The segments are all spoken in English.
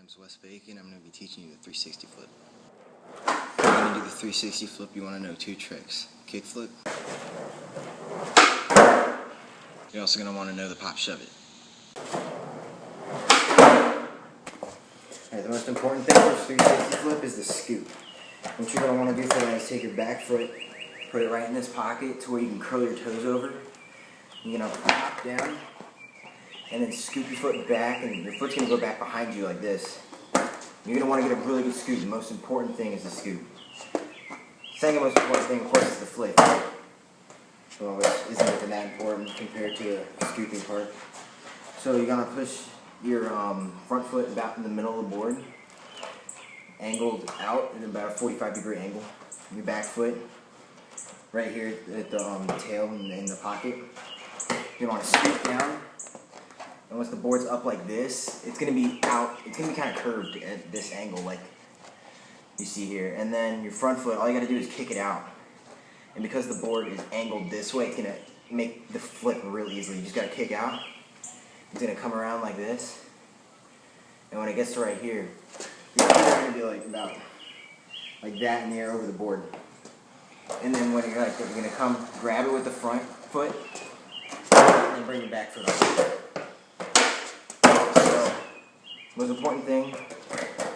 name's Wes Bacon. I'm going to be teaching you the 360 flip. If you're going to do the 360 flip, you want to know two tricks. Kick flip. You're also going to want to know the pop shove it. Alright, the most important thing for this 360 flip is the scoop. What you're going to want to do for that is take your back foot, put it right in this pocket to where you can curl your toes over. You're going to pop down and then scoop your foot back, and your foot's going to go back behind you like this. You're going to want to get a really good scoop. The most important thing is the scoop. Second most important thing, of course, is the flip. Well, which isn't even that important compared to the scooping part. So you're going to push your front foot about in the middle of the board, angled out at about a 45-degree angle. Your back foot right here at the tail in the pocket. You're going to scoop down. And once the board's up like this, it's going to be out, it's going to be kind of curved at this angle like you see here. And then your front foot, all you got to do is kick it out. And because the board is angled this way, it's going to make the flip really easily. You just got to kick out. It's going to come around like this. And when it gets to right here, you're going to be like about like that in the air over the board. And then when you're like, you're going to come grab it with the front foot and then bring your back foot up. Most important thing,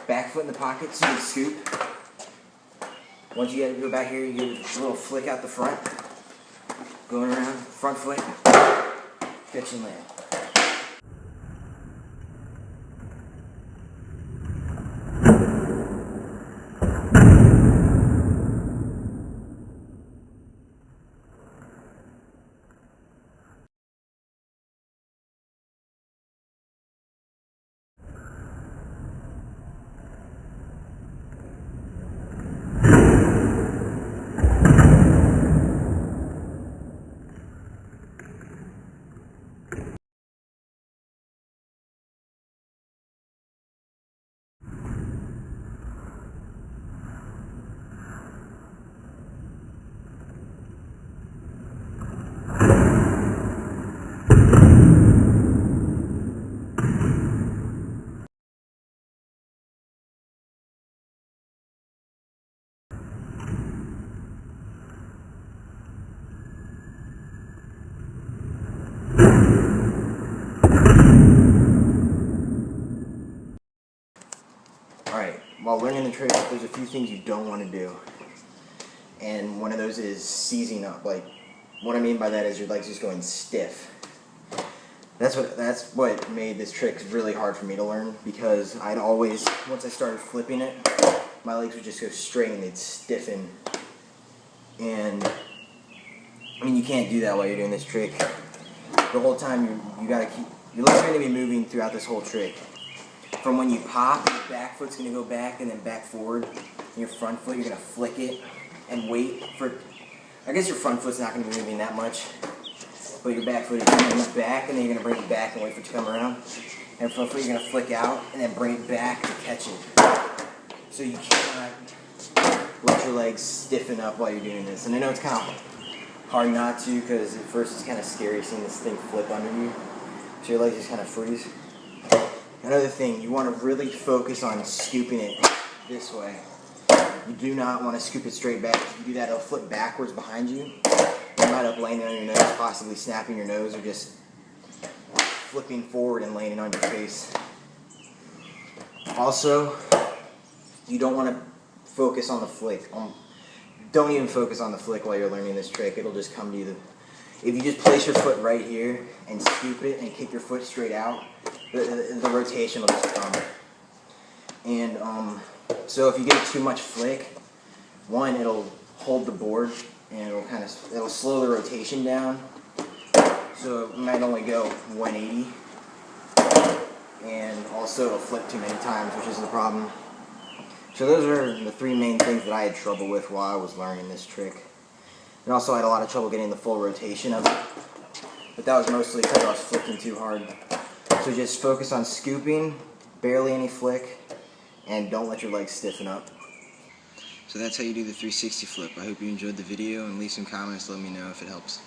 back foot in the pocket so you can scoop. Once you go back here, you get a little flick out the front, going around, front foot, catch and land. Alright, while learning the trick, there's a few things you don't want to do. And one of those is seizing up. Like, what I mean by that is your legs just going stiff. That's what made this trick really hard for me to learn, because I'd always, once I started flipping it, my legs would just go straight and they'd stiffen. And, I mean, you can't do that while you're doing this trick. The whole time you gotta keep, your legs are going to be moving throughout this whole trick. From when you pop, your back foot's going to go back and then back forward. And your front foot, you're going to flick it and wait for, I guess your front foot's not going to be moving that much. But your back foot is going to move back, and then you're going to bring it back and wait for it to come around. And front foot, you're going to flick out and then bring it back to catch it. So you cannot let your legs stiffen up while you're doing this. And I know it's kind of hard not to, because at first it's kind of scary seeing this thing flip under you. So your legs just kind of freeze. Another thing, you want to really focus on scooping it this way. You do not want to scoop it straight back. If you do that, it'll flip backwards behind you. You might end up landing on your nose, possibly snapping your nose, or just flipping forward and landing on your face. Also, you don't want to focus on the flick. Don't even focus on the flick while you're learning this trick. It'll just come to you. If you just place your foot right here and scoop it and kick your foot straight out, the rotation will just come. And so if you get too much flick, one, it'll hold the board and it'll slow the rotation down. So it might only go 180, and also it'll flip too many times, which is the problem. So those are the three main things that I had trouble with while I was learning this trick. And also I had a lot of trouble getting the full rotation of it. But that was mostly because I was flicking too hard. So just focus on scooping, barely any flick, and don't let your legs stiffen up. So that's how you do the 360 flip. I hope you enjoyed the video, and leave some comments, let me know if it helps.